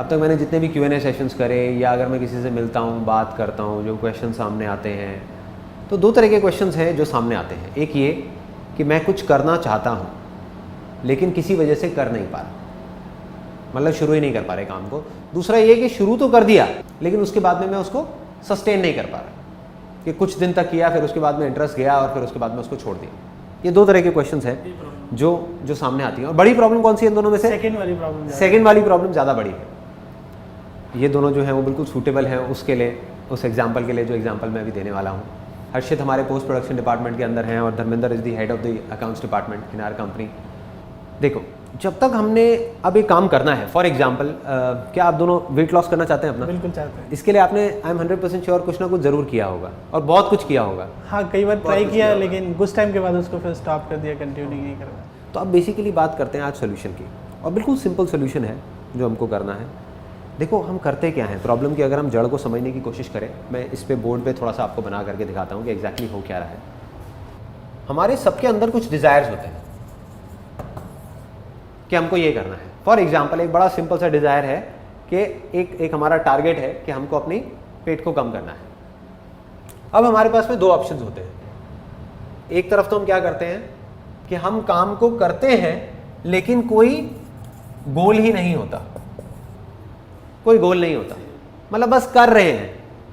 अब तक मैंने जितने भी Q&A सेशंस करे या अगर मैं किसी से मिलता हूँ, बात करता हूँ, जो क्वेश्चन सामने आते हैं, तो दो तरह के क्वेश्चंस हैं जो सामने आते हैं। एक ये कि मैं कुछ करना चाहता हूँ लेकिन किसी वजह से कर नहीं पा रहा, मतलब शुरू ही नहीं कर पा रहे काम को। दूसरा ये कि शुरू तो कर दिया लेकिन उसके बाद में मैं उसको सस्टेन नहीं कर पा रहा, कि कुछ दिन तक किया फिर उसके बाद में इंटरेस्ट गया और फिर उसके बाद में उसको छोड़ दिया। ये दो तरह के क्वेश्चंस हैं जो सामने आती हैं। और बड़ी प्रॉब्लम कौन सी है इन दोनों में से? सेकंड वाली प्रॉब्लम ज़्यादा बड़ी है। ये दोनों जो हैं वो बिल्कुल सूटेबल हैं उसके लिए, उस एग्जाम्पल के लिए जो एग्जाम्पल मैं अभी देने वाला हूँ। हर्षित हमारे पोस्ट प्रोडक्शन डिपार्टमेंट के अंदर हैं और Dharmendra is the head of the accounts department in our company. देखो, जब तक हमने अब एक काम करना है, फॉर एग्जाम्पल क्या आप दोनों वेट लॉस करना चाहते हैं अपना? बिल्कुल चाहते हैं। इसके लिए आपने आई एम 100% श्योर कुछ ना कुछ ज़रूर किया होगा और बहुत कुछ किया होगा। हाँ, कई बार ट्राई किया लेकिन कुछ टाइम के बाद उसको फिर स्टॉप कर दिया, कंटिन्यू नहीं कर पाया। तो अब बेसिकली बात करते हैं आज सोल्यूशन की, और बिल्कुल सिंपल सोल्यूशन है जो हमको करना है। देखो, हम करते क्या हैं, प्रॉब्लम की अगर हम जड़ को समझने की कोशिश करें, मैं इस पे बोर्ड पे थोड़ा सा आपको बना करके दिखाता हूँ कि एग्जैक्टली हो क्या रहा है। हमारे सबके अंदर कुछ डिज़ायर्स होते हैं कि हमको ये करना है। फॉर एग्जाम्पल एक बड़ा सिंपल सा डिज़ायर है कि एक हमारा टारगेट है कि हमको अपनी पेट को कम करना है। अब हमारे पास में दो ऑप्शंस होते हैं। एक तरफ तो हम क्या करते हैं कि हम काम को करते हैं लेकिन कोई गोल ही नहीं होता, कोई गोल नहीं होता, मतलब बस कर रहे हैं।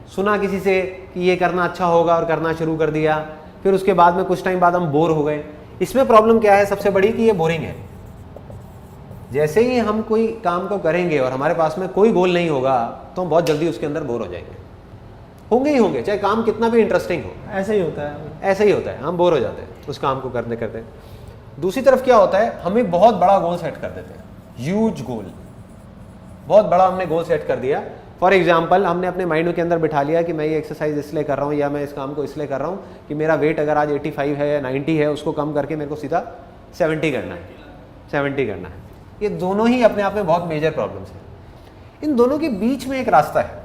सुना किसी से कि ये करना अच्छा होगा और करना शुरू कर दिया, फिर उसके बाद में कुछ टाइम बाद हम बोर हो गए। इसमें प्रॉब्लम क्या है सबसे बड़ी, कि ये बोरिंग है। जैसे ही हम कोई काम को करेंगे और हमारे पास में कोई गोल नहीं होगा तो हम बहुत जल्दी उसके अंदर बोर हो जाएंगे, होंगे ही होंगे, चाहे काम कितना भी इंटरेस्टिंग हो। ऐसे ही होता है, ऐसे ही होता है, हम बोर हो जाते हैं उस काम को करते करते। दूसरी तरफ क्या होता है, हम एक बहुत बड़ा गोल सेट कर देते हैं, ह्यूज गोल, बहुत बड़ा हमने गोल सेट कर दिया। फॉर एग्जाम्पल हमने अपने माइंड के अंदर बिठा लिया कि मैं ये एक्सरसाइज इसलिए कर रहा हूँ या मैं इस काम को इसलिए कर रहा हूँ कि मेरा वेट अगर आज 85 है या 90 है, उसको कम करके मेरे को सीधा 70 करना है, 70 करना है। ये दोनों ही अपने आप में बहुत मेजर प्रॉब्लम्स हैं। इन दोनों के बीच में एक रास्ता है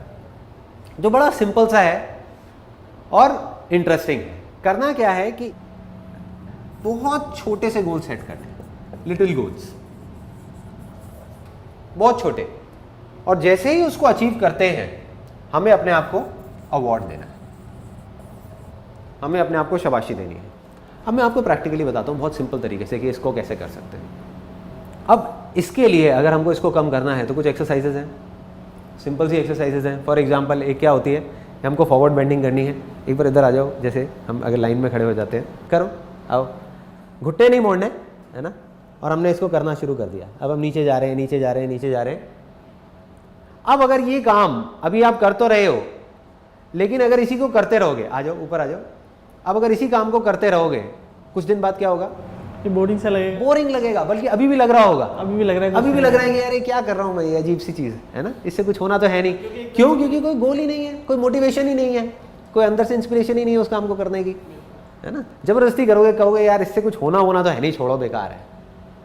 जो बड़ा सिंपल सा है और इंटरेस्टिंग है। करना क्या है कि बहुत छोटे से गोल सेट करने, लिटिल गोल्स, बहुत छोटे, और जैसे ही उसको अचीव करते हैं हमें अपने आप को अवार्ड देना है, हमें अपने आप को शाबाशी देनी है। अब मैं आपको प्रैक्टिकली बताता हूँ बहुत सिंपल तरीके से कि इसको कैसे कर सकते हैं। अब इसके लिए अगर हमको इसको कम करना है तो कुछ एक्सरसाइजेज हैं, सिंपल सी एक्सरसाइजेज हैं। फॉर एग्जांपल एक क्या होती है, हमको फॉरवर्ड बेंडिंग करनी है। एक बार इधर आ जाओ, जैसे हम अगर लाइन में खड़े हो जाते हैं, करो, आओ, घुट्टे नहीं मोड़ने, है ना। और हमने इसको करना शुरू कर दिया। अब हम नीचे जा रहे हैं, नीचे जा रहे हैं, नीचे जा रहे हैं। अब अगर ये काम अभी आप कर तो रहे हो, लेकिन अगर इसी को करते रहोगे, आ जाओ ऊपर आ जाओ, अब अगर इसी काम को करते रहोगे कुछ दिन बाद क्या होगा, बोरिंग सा लगेगा, बोरिंग लगेगा, बल्कि अभी भी लग रहा होगा, अभी भी लग रहा है, अभी भी लग रहा है कि यार ये क्या कर रहा हूँ मैं, ये अजीब सी चीज़ है ना, इससे कुछ होना तो है नहीं। क्यों? क्योंकि कोई गोल ही नहीं है, कोई मोटिवेशन ही नहीं है, कोई अंदर से इंस्पिरेशन ही नहीं है उस काम को करने की, है ना। जबरदस्ती करोगे, कहोगे यार इससे कुछ होना तो है नहीं, छोड़ो, बेकार है,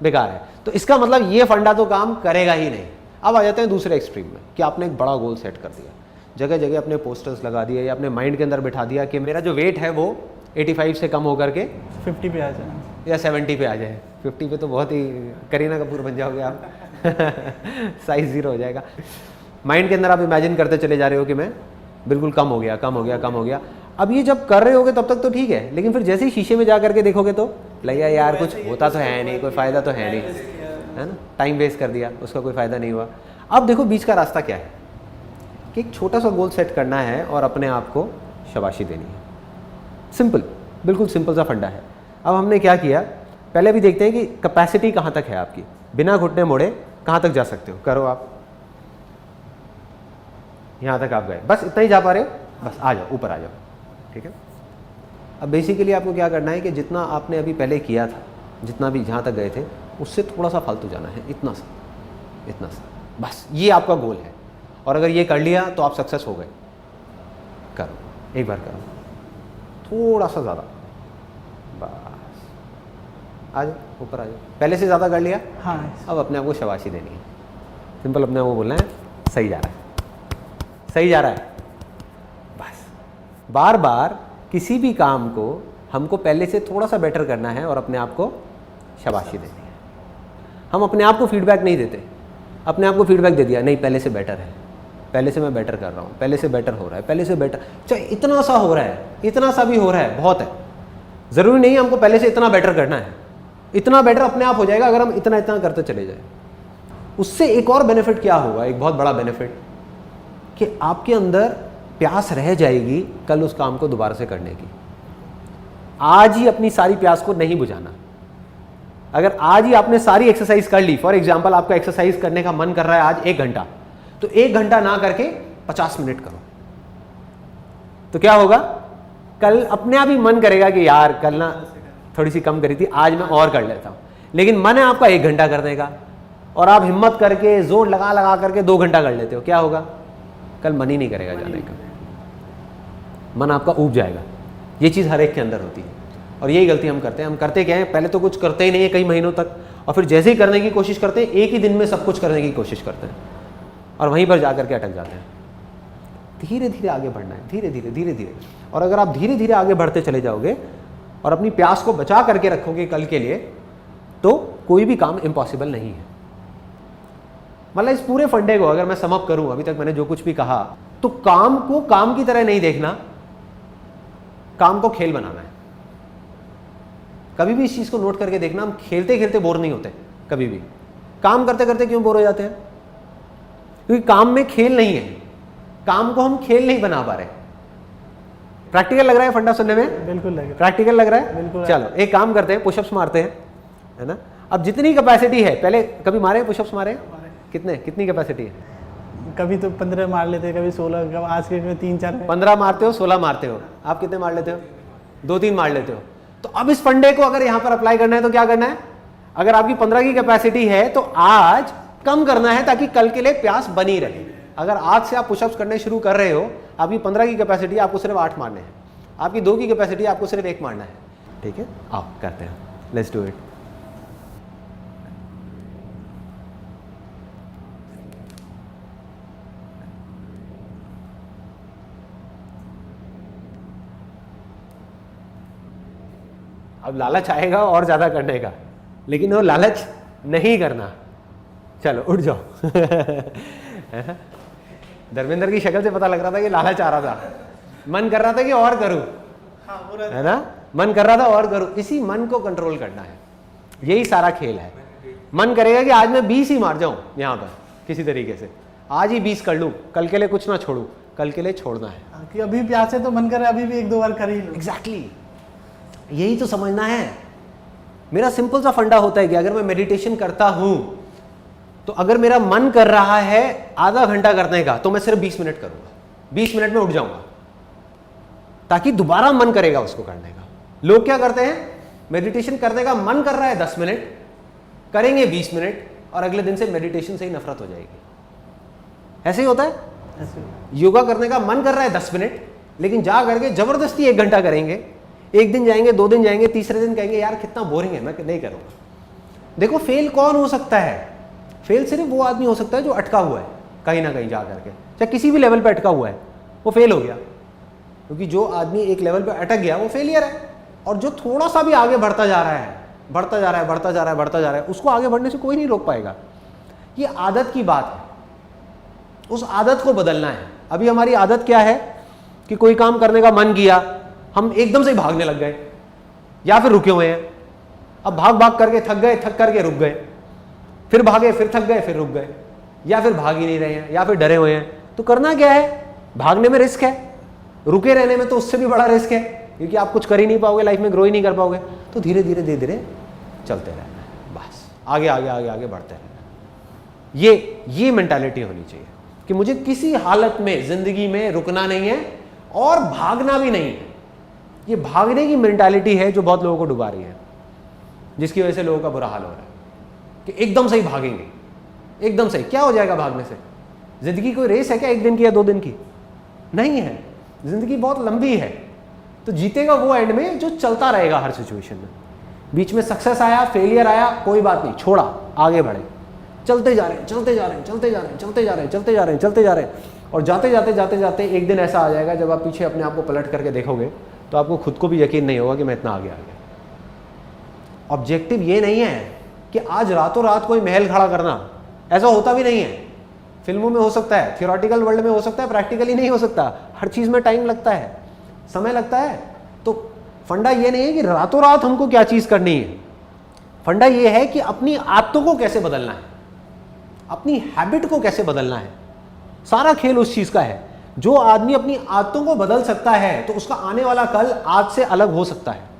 बेकार है। तो इसका मतलब ये फंडा तो काम करेगा ही नहीं। अब आ जाते हैं दूसरे एक्सट्रीम में कि आपने एक बड़ा गोल सेट कर दिया, जगह जगह अपने पोस्टर्स लगा दिए या अपने माइंड के अंदर बिठा दिया कि मेरा जो वेट है वो 85 से कम होकर के 50 पे आ जाए या 70 पे आ जाए। 50 पे तो बहुत ही करीना कपूर बन जाओगे आप साइज 0 हो जाएगा। माइंड के अंदर आप इमेजिन करते चले जा रहे हो कि मैं बिल्कुल कम हो गया, कम हो गया, कम हो गया। अब ये जब कर रहे होगे तब तक तो ठीक है, लेकिन फिर जैसे ही शीशे में जा करके देखोगे तो लगेगा यार कुछ होता तो है नहीं, कोई फ़ायदा तो है नहीं, है ना, टाइम वेस्ट कर दिया, उसका कोई फ़ायदा नहीं हुआ। अब देखो बीच का रास्ता क्या है कि एक छोटा सा गोल सेट करना है और अपने आप को शाबाशी देनी है। सिंपल, बिल्कुल सिंपल सा फंडा है। अब हमने क्या किया, पहले भी देखते हैं कि कैपेसिटी कहाँ तक है आपकी, बिना घुटने मोड़े कहाँ तक जा सकते हो। करो आप, यहाँ तक आप गए, बस इतना ही जा पा रहे हो, बस आ जाओ, ऊपर आ जाओ, ठीक है। अब बेसिकली आपको क्या करना है कि जितना आपने अभी पहले किया था, जितना भी जहाँ तक गए थे, उससे थोड़ा सा फालतू जाना है, इतना सा, इतना सा, बस ये आपका गोल है। और अगर ये कर लिया तो आप सक्सेस हो गए। करो, एक बार करो, थोड़ा सा ज़्यादा, बस आ जाओ, ऊपर आ जाओ। पहले से ज़्यादा कर लिया, हाँ। अब अपने आप को शाबाशी देनी है। सिंपल अपने आप को बोलना है सही जा रहा है, सही जा रहा है। बस बार बार किसी भी काम को हमको पहले से थोड़ा सा बेटर करना है और अपने आप को शाबाशी देनी है। हम अपने आप को फीडबैक नहीं देते, अपने आप को फीडबैक दे दिया, नहीं पहले से बेटर है, पहले से मैं बेटर कर रहा हूँ, पहले से बेटर हो रहा है, पहले से बेटर, चाहे इतना सा हो रहा है, इतना सा भी हो रहा है, बहुत है। ज़रूरी नहीं है हमको पहले से इतना बेटर करना है, इतना बेटर अपने आप हो जाएगा अगर हम इतना इतना करते चले जाए। उससे एक और बेनिफिट क्या होगा, एक बहुत बड़ा बेनिफिट, कि आपके अंदर प्यास रह जाएगी कल उस काम को दोबारा से करने की। आज ही अपनी सारी प्यास को नहीं बुझाना। अगर आज ही आपने सारी एक्सरसाइज कर ली, फॉर एग्जाम्पल आपका एक्सरसाइज करने का मन कर रहा है आज 1 घंटा, तो 1 घंटा ना करके 50 मिनट करो, तो क्या होगा, कल अपने आप ही मन करेगा कि यार कल ना थोड़ी सी कम करी थी, आज मैं और कर लेता हूं। लेकिन मन है आपका 1 घंटा करने का, और आप हिम्मत करके जोर लगा लगा करके 2 घंटा कर लेते हो, क्या होगा, कल मन ही नहीं करेगा जाने का, मन आपका ऊब जाएगा। ये चीज़ हर एक के अंदर होती है, और यही गलती हम करते हैं। हम करते क्या है, पहले तो कुछ करते ही नहीं है कई महीनों तक, और फिर जैसे ही करने की कोशिश करते हैं, एक ही दिन में सब कुछ करने की कोशिश करते हैं, और वहीं पर जाकर के अटक जाते हैं। धीरे धीरे आगे बढ़ना है, धीरे धीरे धीरे धीरे। और अगर आप धीरे धीरे आगे बढ़ते चले जाओगे और अपनी प्यास को बचा करके रखोगे कल के लिए, तो कोई भी काम इम्पॉसिबल नहीं है। मतलब इस पूरे फंडे को अगर मैं सम अप करूं, अभी तक मैंने जो कुछ भी कहा, तो काम को काम की तरह नहीं देखना, काम को खेल बनाना है। कभी भी इस चीज को नोट करके देखना, हम खेलते खेलते बोर नहीं होते कभी भी। काम करते करते क्यों बोर हो जाते हैं, क्योंकि काम में खेल नहीं है, काम को हम खेल नहीं बना पा रहे। प्रैक्टिकल लग रहा है फंडा सुनने में? बिल्कुल लग रहा है। प्रैक्टिकल लग रहा है? बिल्कुल। चलो एक काम करते हैं, पुशअप्स मारते हैं, है ना। अब जितनी कैपेसिटी है, पहले कभी मारे पुशअप्स मारे? कितनी कैपेसिटी है? कभी तो 15 मार लेते हैं, कभी 16, कभी आज के में 3-4 15 मारते हो, 16 मारते हो, आप कितने मार लेते हो? 2-3 मार लेते हो। तो अब इस फंडे को अगर यहां पर अप्लाई करना है तो क्या करना है, अगर आपकी 15 की कैपेसिटी है तो आज कम करना है ताकि कल के लिए प्यास बनी रहे। अगर आज से आप पुशअप्स करने शुरू कर रहे हो, आपकी 15 की कैपेसिटी आपको सिर्फ 8 मारने हैं, आपकी 2 की कैपेसिटी आपको सिर्फ 1 मारना है। ठीक है, आओ करते हैं, लेट्स डू इट। अब लालच आएगा और ज्यादा करने का, लेकिन वो लालच नहीं करना। चलो उठ जाओ। धर्मेंद्र की शक्ल से पता लग रहा था कि लालच आ रहा था, मन कर रहा था कि और करूं, है ना, मन कर रहा था और करूं। इसी मन को कंट्रोल करना है, यही सारा खेल है। मन करेगा कि आज मैं 20 ही मार जाऊं यहां पर किसी तरीके से, आज ही 20 कर लूं, कल के लिए कुछ ना छोड़ू, कल के लिए छोड़ना है। कि अभी प्यास है तो मन करे अभी भी 1-2 बार कर ही लो। एग्जैक्टली, यही तो समझना है। मेरा सिंपल सा फंडा होता है कि अगर मैं मेडिटेशन करता हूं तो अगर मेरा मन कर रहा है आधा घंटा करने का, तो मैं सिर्फ 20 मिनट करूंगा, 20 मिनट में उठ जाऊंगा, ताकि दोबारा मन करेगा उसको करने का। लोग क्या करते हैं, मेडिटेशन करने का मन कर रहा है 10 मिनट, करेंगे 20 मिनट, और अगले दिन से मेडिटेशन से ही नफरत हो जाएगी। ऐसे ही होता है। योगा करने का मन कर रहा है 10 मिनट, लेकिन जा करके जबरदस्ती 1 घंटा करेंगे, 1 दिन जाएंगे, 2 दिन जाएंगे, तीसरे दिन कहेंगे यार कितना बोरिंग है, मैं नहीं करूंगा। देखो फेल कौन हो सकता है, फेल सिर्फ वो आदमी हो सकता है जो अटका हुआ है कहीं ना कहीं जा करके, चाहे किसी भी लेवल पे अटका हुआ है, वो फेल हो गया। क्योंकि जो आदमी एक लेवल पे अटक गया वो फेलियर है, और जो थोड़ा सा भी आगे बढ़ता जा रहा है, बढ़ता जा रहा है, बढ़ता जा रहा है, बढ़ता जा रहा है, उसको आगे बढ़ने से कोई नहीं रोक पाएगा। ये आदत की बात है, उस आदत को बदलना है। अभी हमारी आदत क्या है कि कोई काम करने का मन किया, हम एकदम से भागने लग गए, या फिर रुके हुए हैं। अब भाग भाग करके थक गए, थक करके रुक गए, फिर भागे, फिर थक गए, फिर रुक गए, या फिर भाग ही नहीं रहे हैं, या फिर डरे हुए हैं। तो करना क्या है, भागने में रिस्क है, रुके रहने में तो उससे भी बड़ा रिस्क है, क्योंकि आप कुछ कर ही नहीं पाओगे, लाइफ में ग्रो ही नहीं कर पाओगे। तो धीरे धीरे धीरे धीरे चलते रहना है, बस आगे आगे आगे आगे बढ़ते रहना। ये मेंटालिटी होनी चाहिए कि मुझे किसी हालत में जिंदगी में रुकना नहीं है और भागना भी नहीं है। ये भागने की मेंटालिटी है जो बहुत लोगों को डुबा रही है, जिसकी वजह से लोगों का बुरा हाल हो रहा है कि एकदम से ही भागेंगे, एकदम से क्या हो जाएगा भागने से। जिंदगी कोई रेस है क्या 1 दिन की या 2 दिन की? नहीं है, जिंदगी बहुत लंबी है। तो जीतेगा वो एंड में जो चलता रहेगा हर सिचुएशन में। बीच में सक्सेस आया, फेलियर आया, कोई बात नहीं, छोड़ा, आगे बढ़े, चलते जा रहे हैं, चलते जा रहे हैं, चलते जा रहे हैं, चलते जा रहे हैं, चलते जा रहे हैं, चलते जा रहे हैं। और जाते जाते जाते जाते एक दिन ऐसा आ जाएगा जब आप पीछे अपने आप को पलट करके देखोगे तो आपको खुद को भी यकीन नहीं होगा कि मैं इतना आगे आ गया। ऑब्जेक्टिव ये नहीं है कि आज रातों रात कोई महल खड़ा करना, ऐसा होता भी नहीं है। फिल्मों में हो सकता है, थियोरेटिकल वर्ल्ड में हो सकता है, प्रैक्टिकली नहीं हो सकता। हर चीज़ में टाइम लगता है, समय लगता है। तो फंडा ये नहीं है कि रातों रात हमको क्या चीज़ करनी है। फंडा ये है कि अपनी आदतों को कैसे बदलना है, अपनी हैबिट को कैसे बदलना है। सारा खेल उस चीज़ का है। जो आदमी अपनी आदतों को बदल सकता है तो उसका आने वाला कल आज से अलग हो सकता है।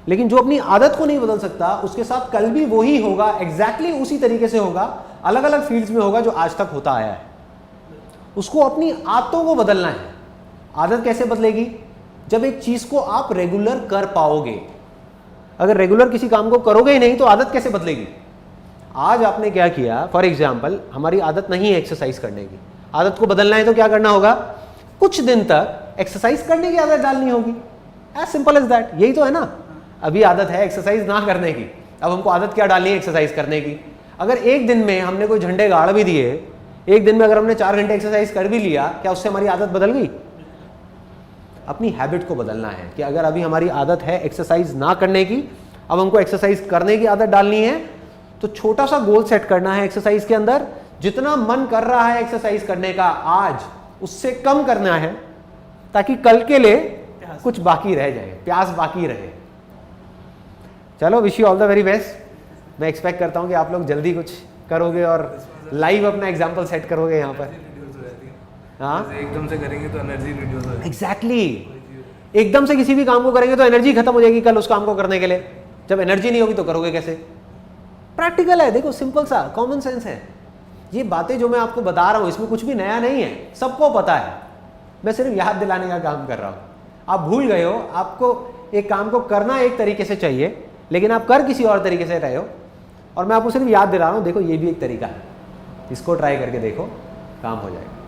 लेकिन जो अपनी आदत को नहीं बदल सकता, उसके साथ कल भी वही होगा, एग्जैक्टली उसी तरीके से होगा, अलग अलग फील्ड्स में होगा जो आज तक होता आया है। उसको अपनी आदतों को बदलना है। आदत कैसे बदलेगी? जब एक चीज को आप रेगुलर कर पाओगे। अगर रेगुलर किसी काम को करोगे ही नहीं तो आदत कैसे बदलेगी? आज आपने क्या किया, फॉर एग्जाम्पल हमारी आदत नहीं है एक्सरसाइज करने की, आदत को बदलना है तो क्या करना होगा? कुछ दिन तक एक्सरसाइज करने की आदत डालनी होगी। As simple as that. यही तो है ना। अभी आदत है एक्सरसाइज ना करने की, अब हमको आदत क्या डालनी है? एक्सरसाइज करने की। अगर एक दिन में हमने कोई झंडे गाड़ भी दिए, एक दिन में अगर हमने 4 घंटे एक्सरसाइज कर भी लिया, क्या उससे हमारी आदत बदल गई? अपनी हैबिट को बदलना है कि अगर अभी हमारी आदत है एक्सरसाइज ना करने की, अब हमको एक्सरसाइज करने की आदत डालनी है, तो छोटा सा गोल सेट करना है एक्सरसाइज के अंदर। जितना मन कर रहा है एक्सरसाइज करने का आज, उससे कम करना है, ताकि कल के लिए कुछ बाकी रह जाए, प्यास बाकी रहे। चलो, wish you all the very best. मैं एक्सपेक्ट करता हूँ कि आप लोग जल्दी कुछ करोगे और लाइव अपना एग्जाम्पल सेट करोगे यहाँ पर। हाँ, एकदम से करेंगे तो एनर्जी रिड्यूस हो जाएगी। एग्जैक्टली। एकदम से किसी भी काम को करेंगे तो एनर्जी खत्म हो जाएगी कल उस काम को करने के लिए। जब एनर्जी नहीं होगी तो करोगे कैसे? प्रैक्टिकल है, देखो, सिंपल सा कॉमन सेंस है। ये बातें जो मैं आपको बता रहा हूँ इसमें कुछ भी नया नहीं है, सबको पता है। मैं सिर्फ याद दिलाने का काम कर रहा हूँ। आप भूल गए हो, आपको एक काम को करना एक तरीके से चाहिए, लेकिन आप कर किसी और तरीके से रहे हो, और मैं आपको सिर्फ याद दिला रहा हूँ, देखो ये भी एक तरीका है, इसको ट्राई करके देखो, काम हो जाएगा।